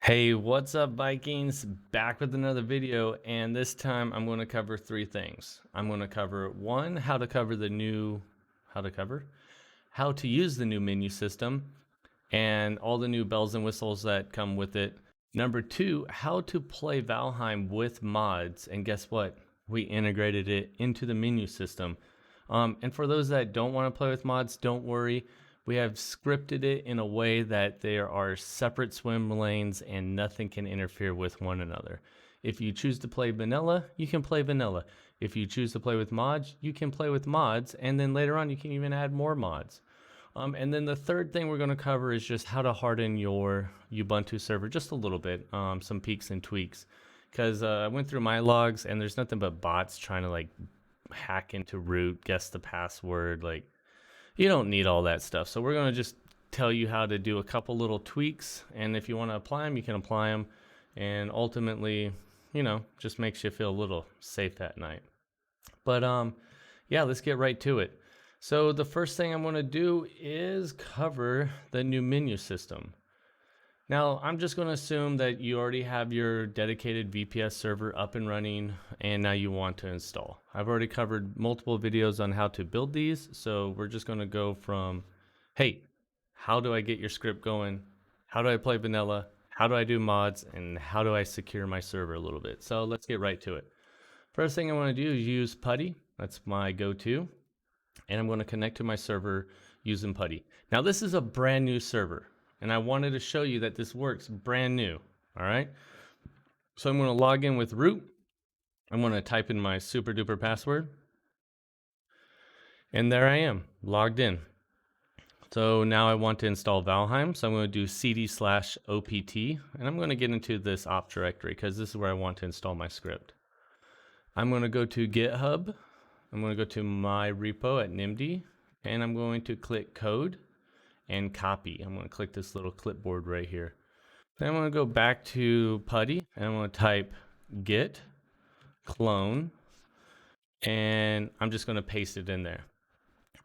Hey, what's up, Vikings? Back with another video, and this time I'm going to cover three things. I'm going to cover one, how to use the new menu system and all the new bells and whistles that come with it. Number two, how to play Valheim with mods, and guess what? We integrated it into the menu system. And for those that don't want to play with mods, don't worry. We have scripted it in a way that there are separate swim lanes and nothing can interfere with one another. If you choose to play vanilla, you can play vanilla. If you choose to play with mods, you can play with mods, and then later on you can even add more mods. And then the third thing we're going to cover is just how to harden your Ubuntu server just a little bit, some peaks and tweaks. Because I went through my logs and there's nothing but bots trying to like hack into root, guess the password. Like, you don't need all that stuff. So we're going to just tell you how to do a couple little tweaks. And if you want to apply them, you can apply them. And ultimately, just makes you feel a little safe at night. But yeah, let's get right to it. So the first thing I'm going to do is cover the new menu system. Now, I'm just going to assume that you already have your dedicated VPS server up and running, and now you want to install. I've already covered multiple videos on how to build these, so we're just going to go from, hey, how do I get your script going? How do I play vanilla? How do I do mods? And how do I secure my server a little bit? So let's get right to it. First thing I want to do is use PuTTY. That's my go-to. And I'm going to connect to my server using PuTTY. Now, this is a brand new server, and I wanted to show you that this works brand new. All right. So I'm going to log in with root. I'm going to type in my super duper password. And there I am, logged in. So now I want to install Valheim. So I'm going to do cd/opt, and I'm going to get into this op directory because this is where I want to install my script. I'm going to go to GitHub. I'm going to go to my repo at NIMD, and I'm going to click code and copy. I'm going to click this little clipboard right here. Then I'm going to go back to PuTTY, and I'm going to type git clone, and I'm just going to paste it in there.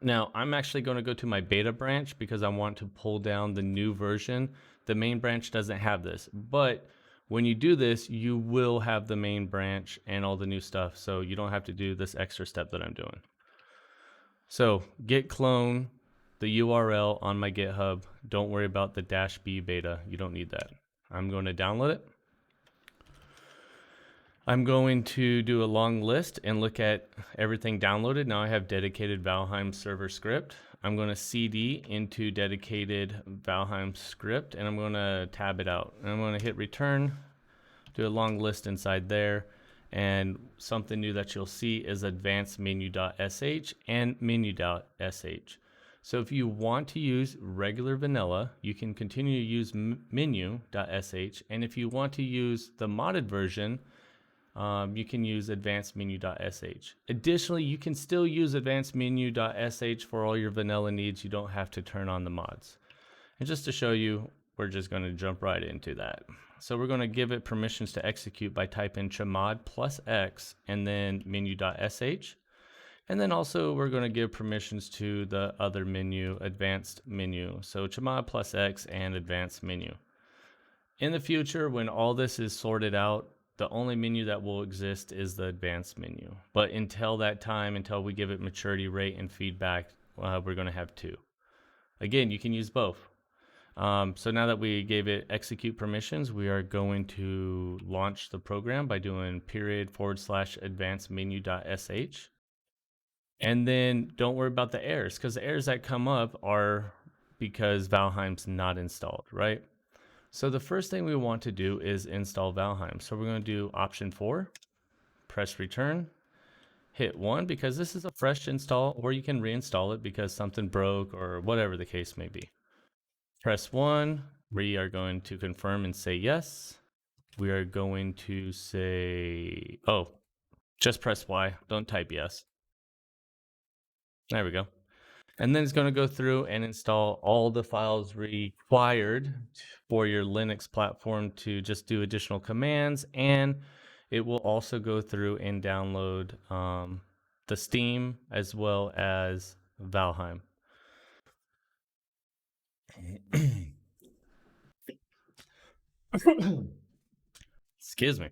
Now, I'm actually going to go to my beta branch because I want to pull down the new version. The main branch doesn't have this, but when you do this, you will have the main branch and all the new stuff, so you don't have to do this extra step that I'm doing. So git clone the URL on my GitHub. Don't worry about the -b beta. You don't need that. I'm going to download it. I'm going to do a long list and look at everything downloaded. Now I have dedicated Valheim server script. I'm going to cd into dedicated Valheim script, and I'm going to tab it out. And I'm going to hit return, do a long list inside there. And something new that you'll see is advanced menu.sh and menu.sh. So if you want to use regular vanilla, you can continue to use menu.sh. And if you want to use the modded version, you can use advanced menu.sh. Additionally, you can still use advanced menu.sh for all your vanilla needs. You don't have to turn on the mods. And just to show you, we're just going to jump right into that. So we're going to give it permissions to execute by typing chmod +x and then menu.sh. And then also we're going to give permissions to the other menu, advanced menu. So chmod +x and advanced menu. In the future, when all this is sorted out, the only menu that will exist is the advanced menu. But until that time, until we give it maturity rate and feedback, we're going to have two. Again, you can use both. So now that we gave it execute permissions, we are going to launch the program by doing /advanced menu.sh. And then don't worry about the errors, because the errors that come up are because Valheim's not installed, right? So the first thing we want to do is install Valheim. So we're going to do option 4, press return, hit 1 because this is a fresh install, or you can reinstall it because something broke or whatever the case may be. Press 1, we are going to confirm and say yes. We are going to say, just press Y, don't type yes. There we go. And then it's going to go through and install all the files required for your Linux platform to just do additional commands. And it will also go through and download the Steam as well as Valheim. Excuse me.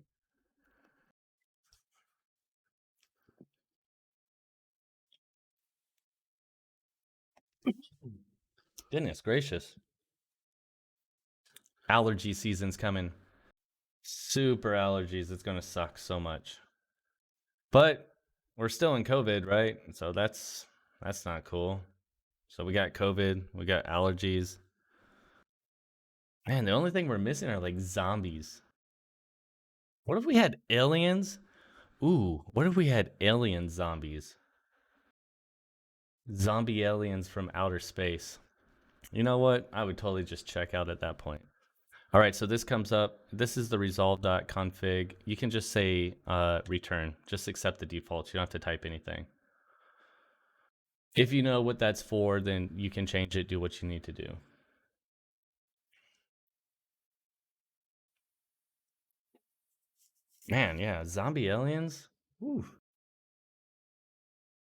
Goodness gracious. Allergy season's coming. Super allergies. It's going to suck so much. But we're still in COVID, right? So that's not cool. So we got COVID, we got allergies. Man, the only thing we're missing are like zombies. What if we had aliens? Ooh, what if we had alien zombies? Zombie aliens from outer space. You know what? I would totally just check out at that point. All right, so this comes up. This is the resolve.config. You can just say return. Just accept the defaults. You don't have to type anything. If you know what that's for, then you can change it, do what you need to do. Man, yeah, zombie aliens. Ooh.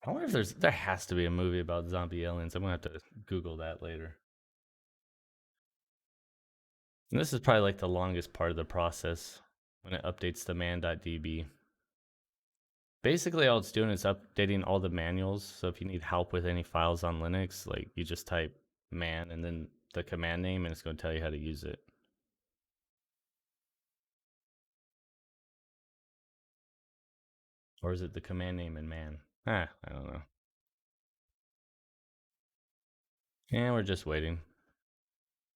I wonder if there has to be a movie about zombie aliens. I'm gonna have to Google that later. And this is probably like the longest part of the process when it updates the man.db. Basically, all it's doing is updating all the manuals. So if you need help with any files on Linux, like you just type man and then the command name, and it's going to tell you how to use it. Or is it the command name and man? I don't know. And we're just waiting.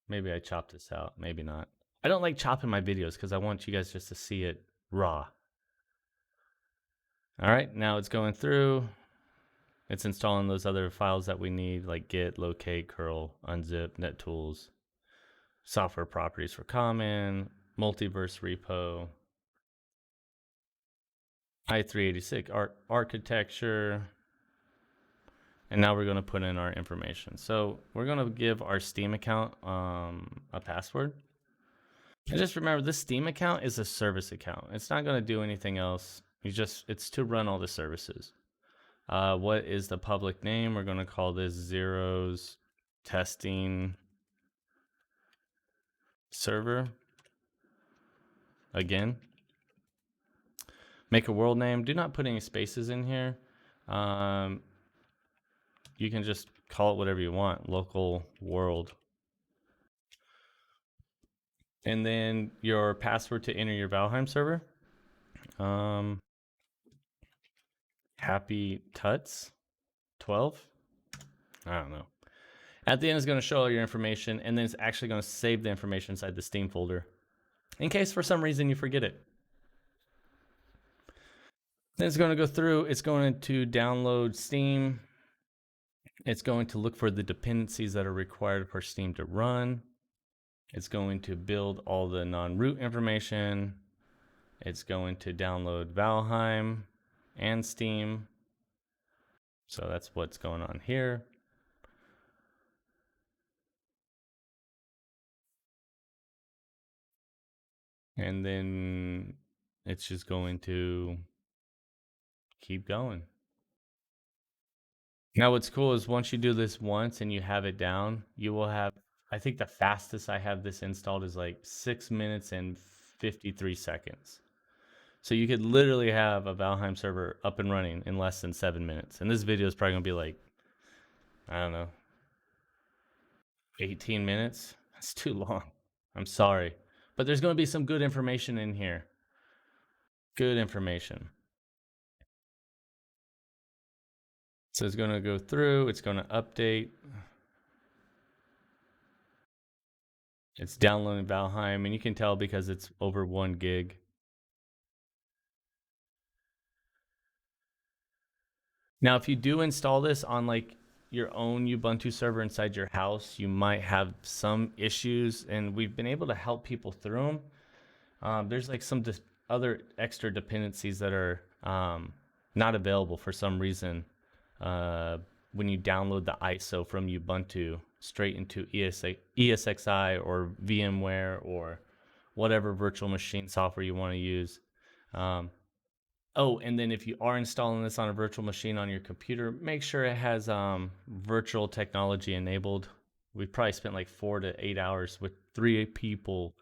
Maybe I chop this out. Maybe not. I don't like chopping my videos because I want you guys just to see it raw. All right, now it's going through. It's installing those other files that we need, like git, locate, curl, unzip, nettools, software properties for common, multiverse repo, i386 architecture. And now we're going to put in our information. So we're going to give our Steam account a password. And just remember, this Steam account is a service account. It's not going to do anything else. It's to run all the services. What is the public name? We're going to call this Zeros Testing Server. Again, make a world name. Do not put any spaces in here. You can just call it whatever you want. Local world. And then your password to enter your Valheim server. Happy Tuts 12. I don't know. At the end, it's going to show all your information, and then it's actually going to save the information inside the Steam folder in case for some reason you forget it. Then it's going to go through. It's going to download Steam. It's going to look for the dependencies that are required for Steam to run. It's going to build all the non-root information. It's going to download Valheim and Steam. So that's what's going on here. And then it's just going to keep going. Now what's cool is once you do this once and you have it down, you will have, I think the fastest I have this installed is like 6 minutes and 53 seconds. So you could literally have a Valheim server up and running in less than 7 minutes. And this video is probably gonna be like, I don't know, 18 minutes. That's too long. I'm sorry. But there's gonna be some good information in here. Good information. So it's gonna go through, it's gonna update. It's downloading Valheim, and you can tell because it's over 1 gig. Now, if you do install this on like your own Ubuntu server inside your house, you might have some issues, and we've been able to help people through them. There's like some other extra dependencies that are not available for some reason when you download the ISO from Ubuntu straight into ESXi or VMware or whatever virtual machine software you want to use. Oh, and then if you are installing this on a virtual machine on your computer, make sure it has virtual technology enabled. We probably spent like 4 to 8 hours with 3 people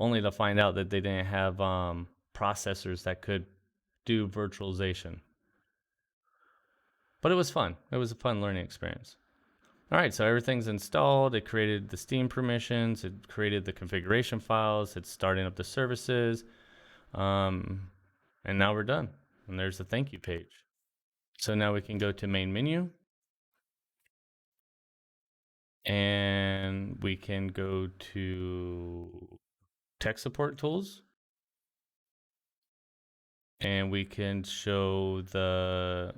only to find out that they didn't have processors that could do virtualization. But it was fun. It was a fun learning experience. All right, so everything's installed. It created the Steam permissions. It created the configuration files. It's starting up the services. And now we're done. And there's the thank you page. So now we can go to main menu. And we can go to tech support tools. And we can show the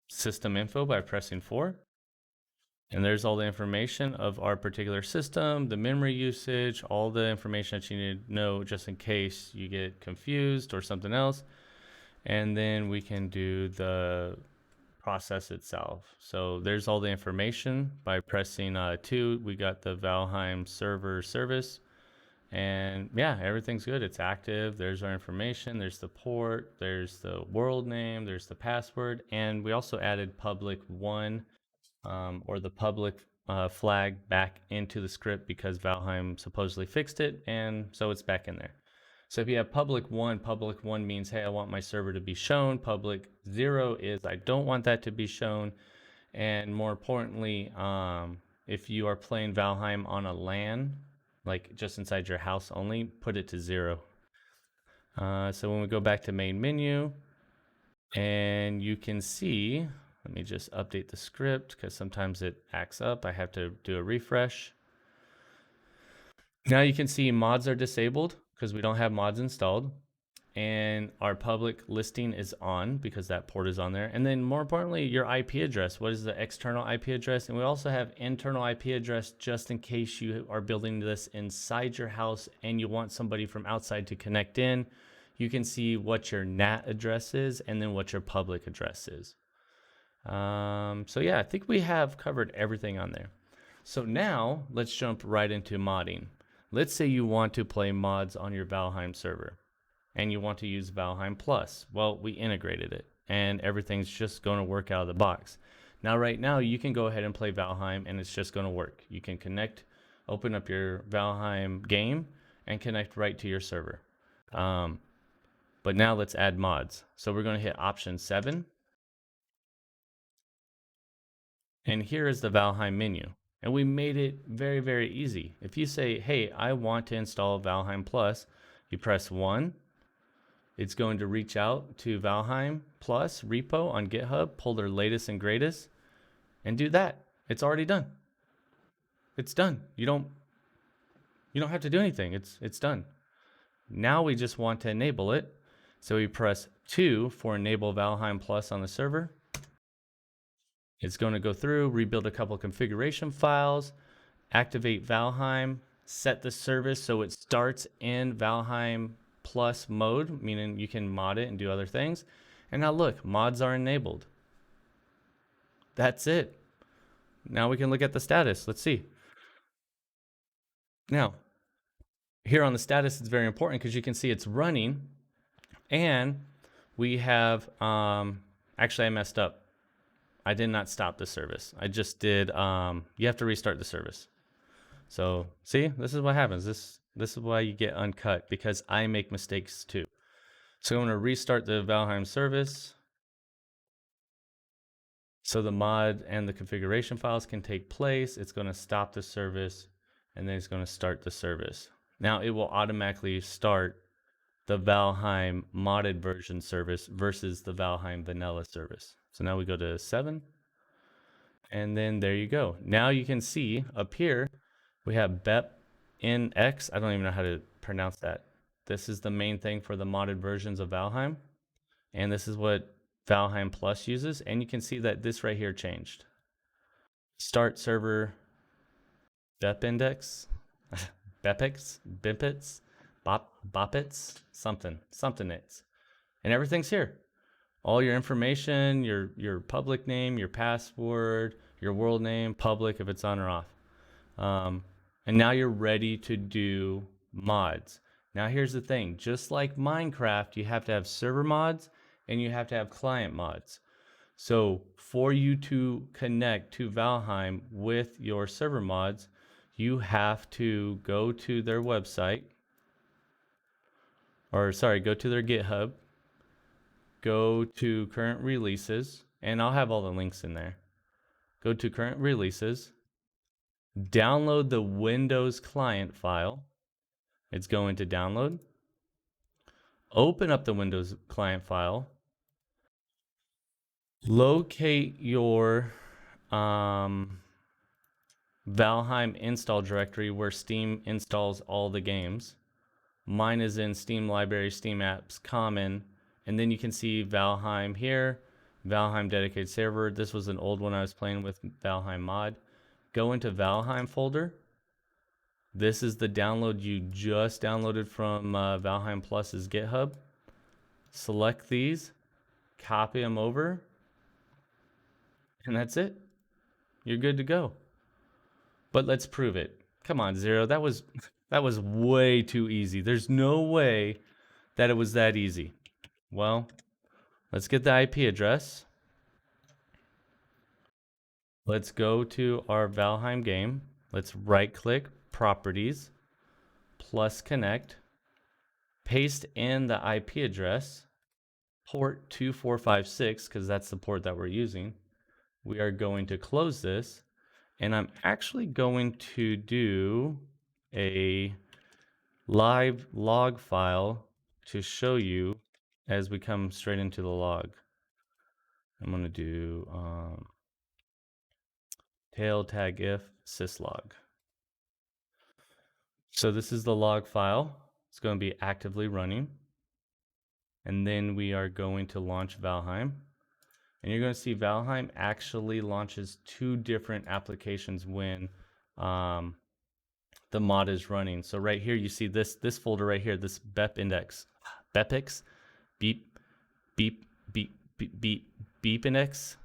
system info by pressing 4. And there's all the information of our particular system, the memory usage, all the information that you need to know just in case you get confused or something else. And then we can do the process itself. So there's all the information by pressing 2. We got the Valheim server service. And yeah, everything's good. It's active. There's our information. There's the port. There's the world name. There's the password. And we also added public 1 or the public flag back into the script because Valheim supposedly fixed it. And so it's back in there. So if you have public 1 means, hey, I want my server to be shown. Public 0 is I don't want that to be shown. And more importantly, if you are playing Valheim on a LAN, like just inside your house only, put it to 0. So when we go back to main menu, and you can see, let me just update the script because sometimes it acts up. I have to do a refresh. Now you can see mods are disabled because we don't have mods installed. And our public listing is on because that port is on there. And then more importantly, your IP address. What is the external IP address? And we also have internal IP address just in case you are building this inside your house and you want somebody from outside to connect in. You can see what your NAT address is and then what your public address is. So yeah, I think we have covered everything on there. So now let's jump right into modding. Let's say you want to play mods on your Valheim server and you want to use Valheim Plus. Well, we integrated it and everything's just going to work out of the box. Now, right now, you can go ahead and play Valheim and it's just going to work. You can connect, open up your Valheim game and connect right to your server. But now let's add mods. So we're going to hit option 7. And here is the Valheim menu. And we made it very, very easy. If you say, hey, I want to install Valheim Plus, you press 1. It's going to reach out to Valheim Plus repo on GitHub, pull their latest and greatest, and do that. It's already done. It's done. You don't have to do anything. It's done. Now we just want to enable it. So we press 2 for enable Valheim Plus on the server. It's going to go through, rebuild a couple configuration files, activate Valheim, set the service so it starts in Valheim Plus mode, meaning you can mod it and do other things. And now look, mods are enabled. That's it. Now we can look at the status. Let's see. Now, here on the status, it's very important because you can see it's running. And we have, actually I messed up. I did not stop the service. I just did, you have to restart the service. So see, this is what happens. This is why you get uncut, because I make mistakes too. So I'm going to restart the Valheim service. So the mod and the configuration files can take place. It's going to stop the service and then it's going to start the service. Now it will automatically start the Valheim modded version service versus the Valheim vanilla service. So now we go to 7 and then there you go. Now you can see up here, we have BepNX. I don't even know how to pronounce that. This is the main thing for the modded versions of Valheim. And this is what Valheim Plus uses. And you can see that this right here changed. Start server BepIndex, BepX, Bimpits, Boppits, something it's. And everything's here. All your information, your public name, your password, your world name, public if it's on or off. And now you're ready to do mods. Now here's the thing, just like Minecraft, you have to have server mods and you have to have client mods. So for you to connect to Valheim with your server mods, you have to go to their website or sorry, go to their GitHub, go to current releases, and I'll have all the links in there. Go to current releases, download the Windows client file. It's going to download. Open up the Windows client file. Locate your Valheim install directory where Steam installs all the games. Mine is in Steam Library, Steam Apps, Common, and then you can see Valheim here, Valheim dedicated server. This was an old one I was playing with, Valheim mod. Go into Valheim folder. This is the download you just downloaded from Valheim Plus's GitHub. Select these, copy them over, and that's it. You're good to go. But let's prove it. Come on, Zero. That was way too easy. There's no way that it was that easy. Well, let's get the IP address. Let's go to our Valheim game. Let's right-click, Properties, plus Connect. Paste in the IP address, port 2456, because that's the port that we're using. We are going to close this, and I'm actually going to do a live log file to show you as we come straight into the log. I'm going to do tail tag if syslog. So this is the log file. It's going to be actively running. And then we are going to launch Valheim. And you're going to see Valheim actually launches 2 different applications when the mod is running. So right here, you see this folder right here, this BEP index, BEPIX, beep, beep, beep, beep, beep, beep index.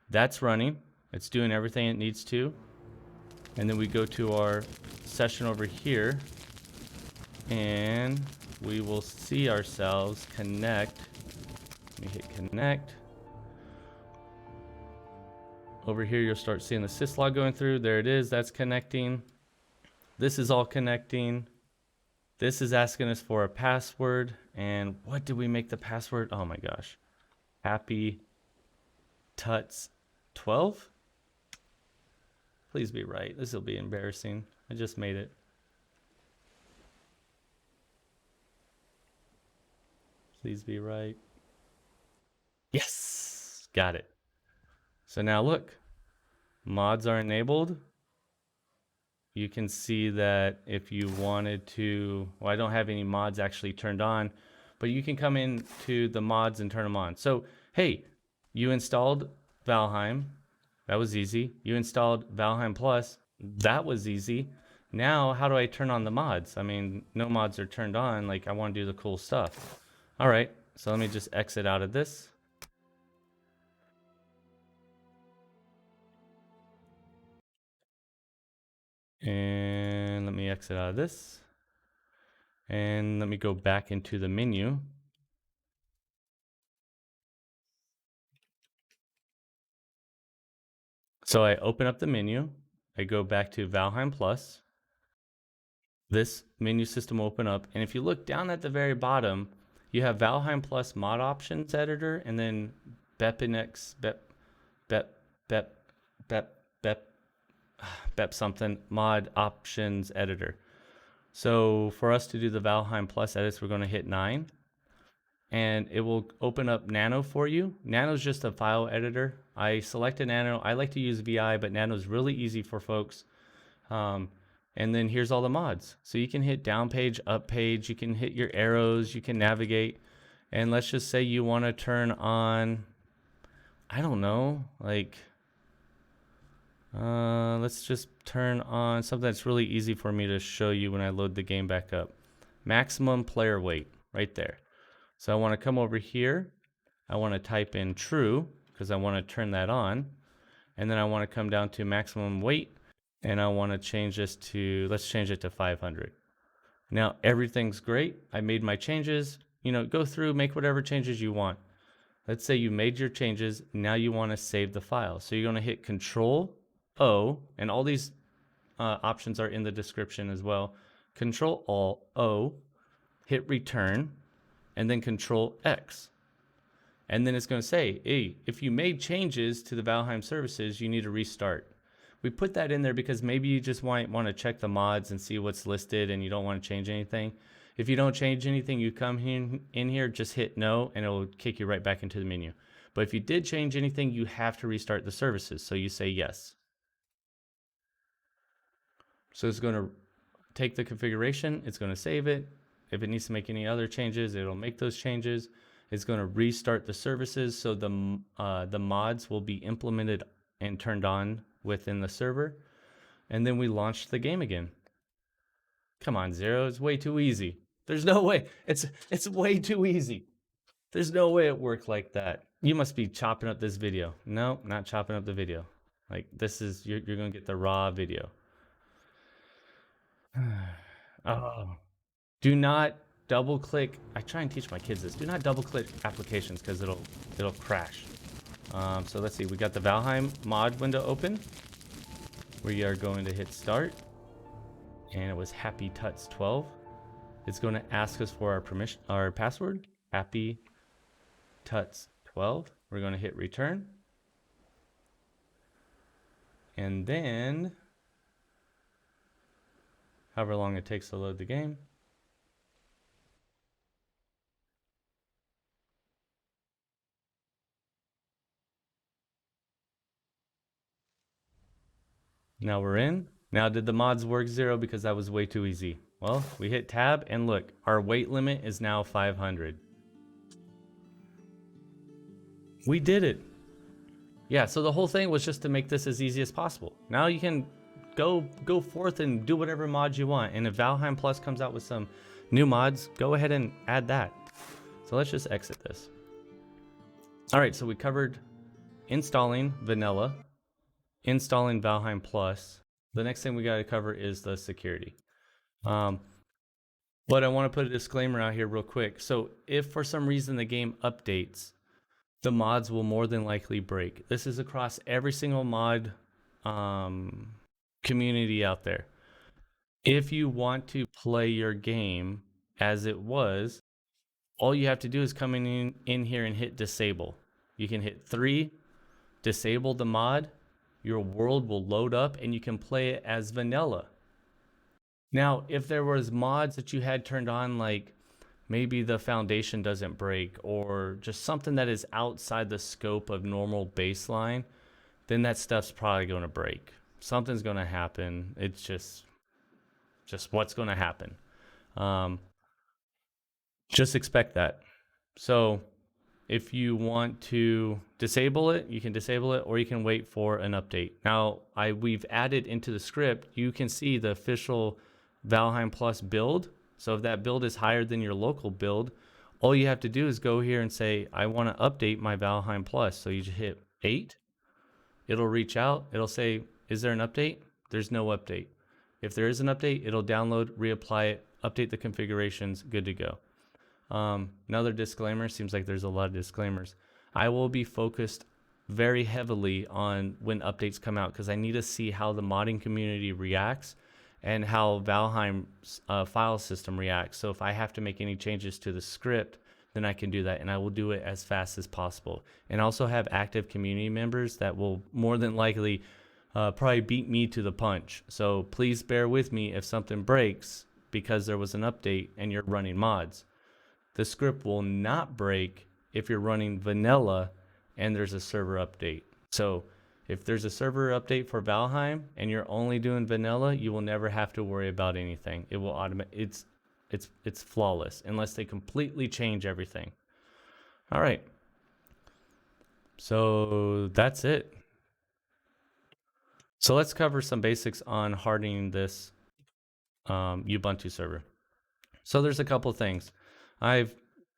That's running. It's doing everything it needs to. And then we go to our session over here, and we will see ourselves connect. Let me hit connect. Over here, you'll start seeing the syslog going through. There it is. That's connecting. This is all connecting. This is asking us for a password. And what did we make the password? Oh my gosh. Happy Tuts 12? Please be right. This will be embarrassing. I just made it. Please be right. Yes, got it. So now look, mods are enabled. You can see that if you wanted to, well, I don't have any mods actually turned on, but you can come into the mods and turn them on. So, hey, you installed Valheim. That was easy. You installed Valheim Plus. That was easy. Now, how do I turn on the mods? I mean, no mods are turned on. Like, I want to do the cool stuff. All right, so let me just exit out of this. And let me exit out of this. And let me go back into the menu. So I open up the menu. I go back to Valheim Plus. This menu system will open up. And if you look down at the very bottom, you have Valheim Plus mod options editor, and then BEPINEX, BEP something mod options editor. So for us to do the Valheim Plus edits, we're going to hit 9, and it will open up Nano for you. Nano is just a file editor. I selected Nano. I like to use VI, but Nano is really easy for folks. And then here's all the mods. So you can hit down page, up page, you can hit your arrows, you can navigate. And let's just say you want to turn on, I don't know, like, let's just turn on something that's really easy for me to show you when I load the game back up. Maximum player weight, right there. So I want to come over here. I want to type in true, because I want to turn that on. And then I want to come down to maximum weight, and I want to change this to, let's change it to 500. Now everything's great. I made my changes. You know, go through, make whatever changes you want. Let's say you made your changes. Now you want to save the file. So you're going to hit Control O, and all these options are in the description as well. Control Alt O, hit return, and then Control X. And then it's going to say, hey, if you made changes to the Valheim services, you need to restart. We put that in there because maybe you just might want to check the mods and see what's listed and you don't want to change anything. If you don't change anything, you come in here, just hit no, and it'll kick you right back into the menu. But if you did change anything, you have to restart the services. So you say yes. So it's going to take the configuration, it's going to save it. If it needs to make any other changes, it'll make those changes. It's going to restart the services, so the mods will be implemented and turned on within the server. And then we launch the game again. Come on, Zero, it's way too easy. There's no way. It's way too easy. There's no way it worked like that. You must be chopping up this video. No, not chopping up the video. Like, this is, you're going to get the raw video. Oh. Do not double click. I try and teach my kids this. Do not double click applications because it'll crash. So let's see. We got the Valheim mod window open. We are going to hit start. And it was Happy Tuts 12. It's going to ask us for our password. Happy Tuts 12. We're going to hit return. And then, however long it takes to load the game. Now we're in. Now did the mods work, Zero? Because that was way too easy. Well, we hit tab and look, our weight limit is now 500. We did it. Yeah, so the whole thing was just to make this as easy as possible. Now you can go forth and do whatever mods you want. And if Valheim Plus comes out with some new mods, go ahead and add that. So let's just exit this. All right, so we covered installing vanilla, installing Valheim Plus. The next thing we got to cover is the security. But I want to put a disclaimer out here real quick. So if for some reason the game updates, the mods will more than likely break. This is across every single mod community out there. If you want to play your game as it was, all you have to do is come in here and hit disable. You can hit 3, disable the mod, your world will load up and you can play it as vanilla. Now, if there was mods that you had turned on, like maybe the foundation doesn't break or just something that is outside the scope of normal baseline, then that stuff's probably going to break. Something's going to happen. It's just what's going to happen. Just expect that. So if you want to disable it, you can disable it, or you can wait for an update. Now, we've added into the script, you can see the official Valheim Plus build. So if that build is higher than your local build, all you have to do is go here and say, I want to update my Valheim Plus. So you just hit 8. It'll reach out. It'll say, is there an update? There's no update. If there is an update, it'll download, reapply it, update the configurations, good to go. Another disclaimer, seems like there's a lot of disclaimers. I will be focused very heavily on when updates come out because I need to see how the modding community reacts and how Valheim's file system reacts. So if I have to make any changes to the script, then I can do that, and I will do it as fast as possible. And also have active community members that will more than likely probably beat me to the punch. So please bear with me if something breaks because there was an update and you're running mods. The script will not break if you're running vanilla and there's a server update. So if there's a server update for Valheim and you're only doing vanilla, you will never have to worry about anything. It will it's flawless unless they completely change everything. All right. So that's it. So let's cover some basics on hardening this Ubuntu server. So there's a couple things. I've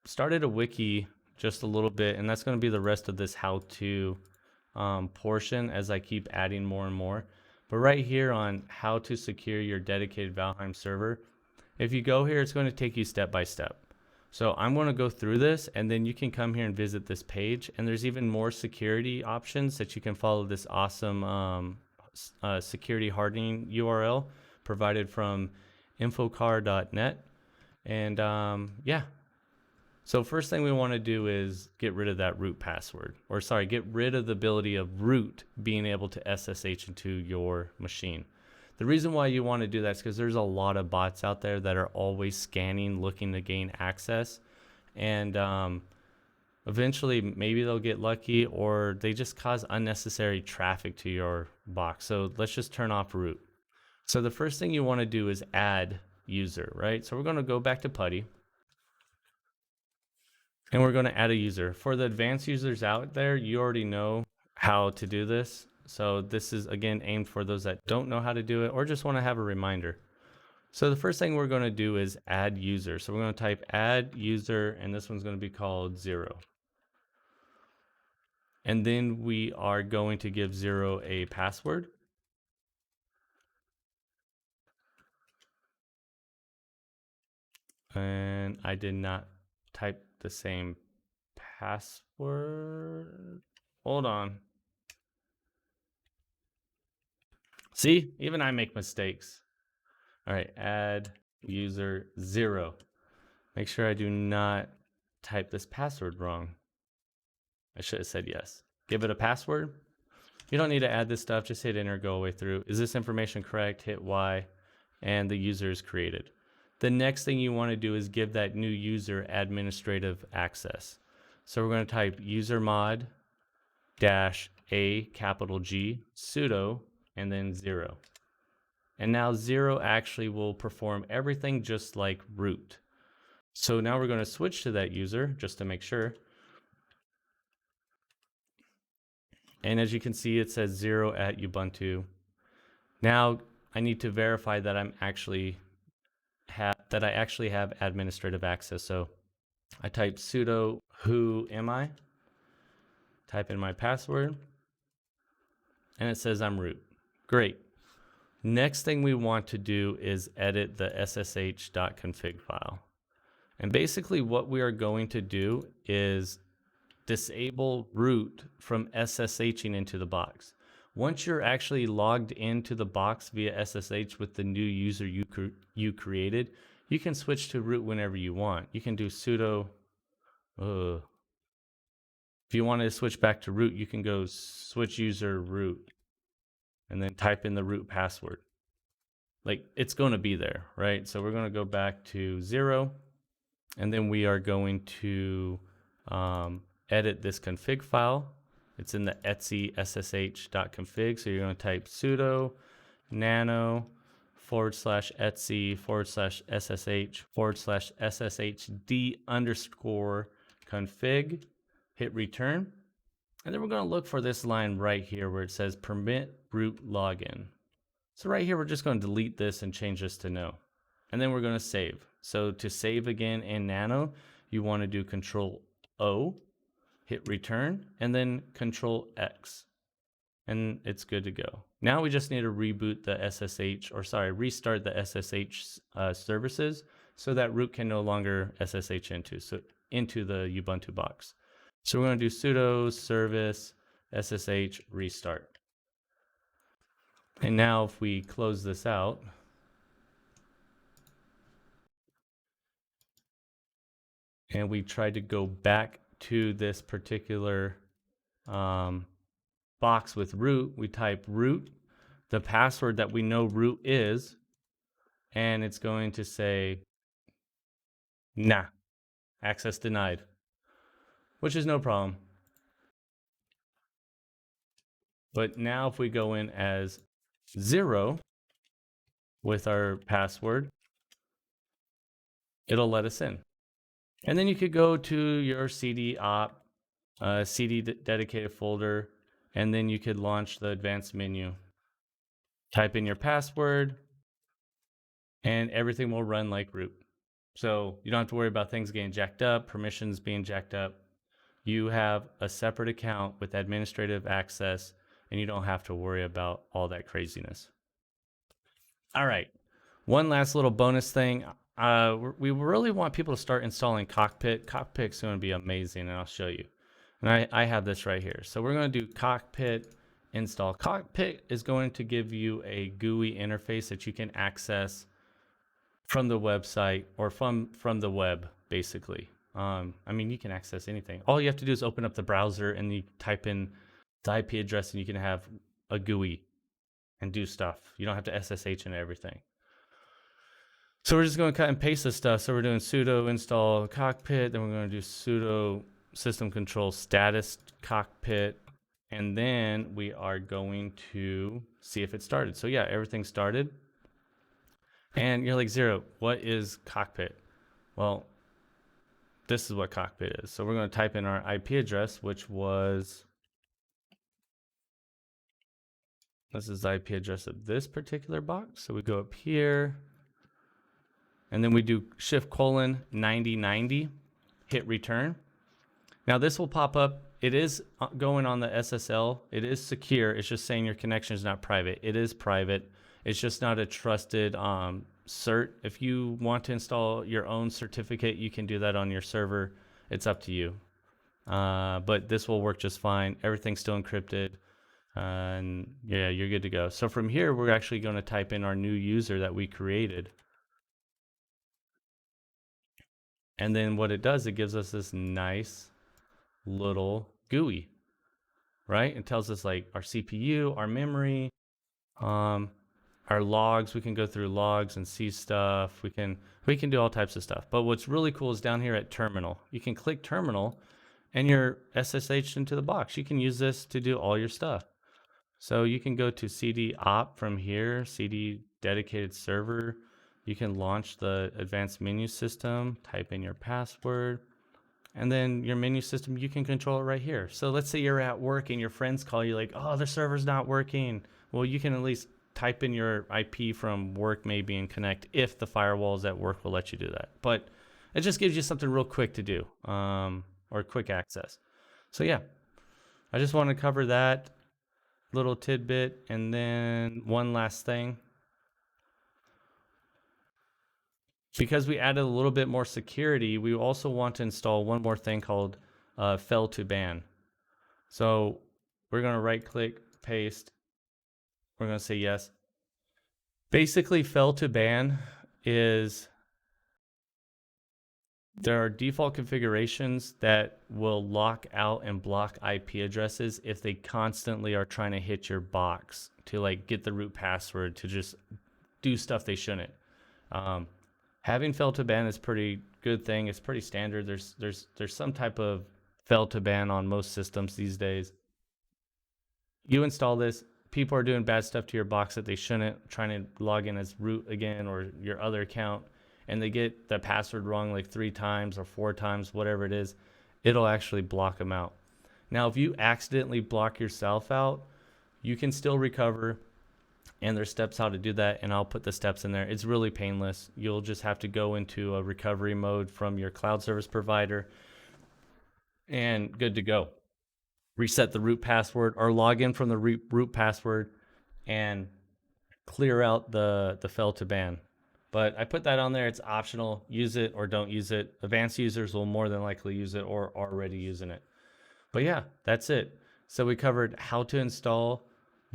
started a wiki just a little bit, and that's going to be the rest of this how-to portion as I keep adding more and more. But right here on how to secure your dedicated Valheim server, if you go here, it's going to take you step by step. So I'm going to go through this, and then you can come here and visit this page. And there's even more security options that you can follow this awesome security hardening URL provided from infocar.net. And yeah. So first thing we want to do is get rid of that root password, or sorry, get rid of the ability of root being able to SSH into your machine. The reason why you want to do that is because there's a lot of bots out there that are always scanning, looking to gain access. And eventually maybe they'll get lucky, or they just cause unnecessary traffic to your box. So let's just turn off root. So the first thing you want to do is add user, right? So we're going to go back to PuTTY. And we're going to add a user. For the advanced users out there, you already know how to do this. So this is, again, aimed for those that don't know how to do it or just want to have a reminder. So the first thing we're going to do is add user. So we're going to type add user, and this one's going to be called 0. And then we are going to give 0 a password. And I did not type the same password. Hold on. See, even I make mistakes. All right, add user 0. Make sure I do not type this password wrong. I should have said yes. Give it a password. You don't need to add this stuff. Just hit enter, go away through. Is this information correct? Hit Y, and the user is created. The next thing you want to do is give that new user administrative access. So we're going to type usermod -a capital G sudo and then 0. And now 0 actually will perform everything just like root. So now we're going to switch to that user just to make sure. And as you can see, it says 0 at Ubuntu. Now I need to verify that I actually have administrative access. So I type sudo who am I, type in my password, and it says I'm root. Great. Next thing we want to do is edit the ssh.config file. And basically what we are going to do is disable root from SSHing into the box. Once you're actually logged into the box via SSH with the new user you created, you can switch to root whenever you want. You can do sudo. If you want to switch back to root, you can go switch user root and then type in the root password. Like, it's going to be there, right? So we're going to go back to 0, and then we are going to edit this config file. It's in the etc ssh.config. So you're going to type sudo nano /etc/ssh/sshd_config, hit return. And then we're going to look for this line right here where it says permit root login. So right here, we're just going to delete this and change this to no. And then we're going to save. So to save again in Nano, you want to do Control O, hit return, and then Control X. And it's good to go. Now we just need to reboot the restart the SSH services so that root can no longer SSH into the Ubuntu box. So we're going to do sudo service SSH restart. And now if we close this out, and we try to go back to this particular box with root, we type root, the password that we know root is, and it's going to say, nah, access denied, which is no problem. But now if we go in as 0 with our password, it'll let us in. And then you could go to your CD op, CD dedicated folder, and then you could launch the advanced menu. Type in your password, and everything will run like root. So you don't have to worry about things getting jacked up, permissions being jacked up. You have a separate account with administrative access, and you don't have to worry about all that craziness. All right, one last little bonus thing. We really want people to start installing Cockpit. Cockpit's going to be amazing, and I'll show you. And I have this right here. So we're going to do Cockpit install. Cockpit is going to give you a GUI interface that you can access from the website or from the web, basically. I mean, you can access anything. All you have to do is open up the browser and you type in the IP address and you can have a GUI and do stuff. You don't have to SSH and everything. So we're just going to cut and paste this stuff. So we're doing sudo install cockpit, then we're going to do sudo system control status cockpit, and then we are going to see if it started. So yeah, everything started. And you're like, Zero, what is cockpit? Well, this is what cockpit is. So we're going to type in our IP address, which was, this is the IP address of this particular box. So we go up here, and then we do shift:9090, hit return. Now this will pop up. It is going on the SSL. It is secure. It's just saying your connection is not private. It is private. It's just not a trusted cert. If you want to install your own certificate, you can do that on your server. It's up to you. But this will work just fine. Everything's still encrypted. And yeah, you're good to go. So from here, we're actually going to type in our new user that we created. And then what it does, it gives us this nice little GUI, right? It tells us like our CPU, our memory, our logs. We can go through logs and see stuff. We can do all types of stuff. But what's really cool is down here at terminal. You can click terminal and you're SSH'd into the box. You can use this to do all your stuff. So you can go to CD op from here, CD dedicated server. You can launch the advanced menu system, type in your password, and then your menu system, you can control it right here. So let's say you're at work and your friends call you like, oh, the server's not working. Well, you can at least type in your IP from work maybe and connect if the firewalls at work will let you do that. But it just gives you something real quick to do, or quick access. So yeah, I just want to cover that little tidbit. And then one last thing. Because we added a little bit more security, we also want to install one more thing called fail to ban. So we're going to right click, paste. We're going to say yes. Basically, fail to ban is there are default configurations that will lock out and block IP addresses if they constantly are trying to hit your box to like get the root password to just do stuff they shouldn't. Having fail to ban is pretty good thing. It's pretty standard. There's some type of fail to ban on most systems these days. You install this, people are doing bad stuff to your box that they shouldn't, trying to log in as root again or your other account, and they get the password wrong like 3 times or 4 times, whatever it is, it'll actually block them out. Now, if you accidentally block yourself out, you can still recover. And there's steps how to do that, and I'll put the steps in there. It's really painless. You'll just have to go into a recovery mode from your cloud service provider and good to go. Reset the root password or log in from the root password and clear out the fail to ban. But I put that on there. It's optional. Use it or don't use it. Advanced users will more than likely use it or are already using it. But yeah, that's it. So we covered how to install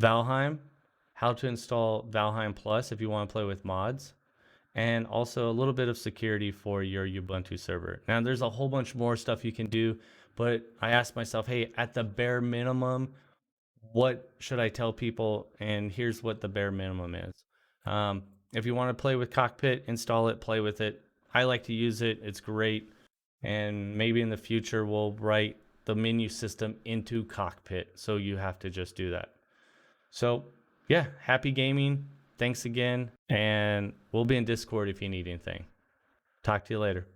Valheim, how to install Valheim Plus if you want to play with mods, and also a little bit of security for your Ubuntu server. Now, there's a whole bunch more stuff you can do, but I asked myself, hey, at the bare minimum, what should I tell people? And here's what the bare minimum is. If you want to play with Cockpit, install it, play with it. I like to use it. It's great. And maybe in the future, we'll write the menu system into Cockpit. So you have to just do that. So yeah, happy gaming. Thanks again. And we'll be in Discord if you need anything. Talk to you later.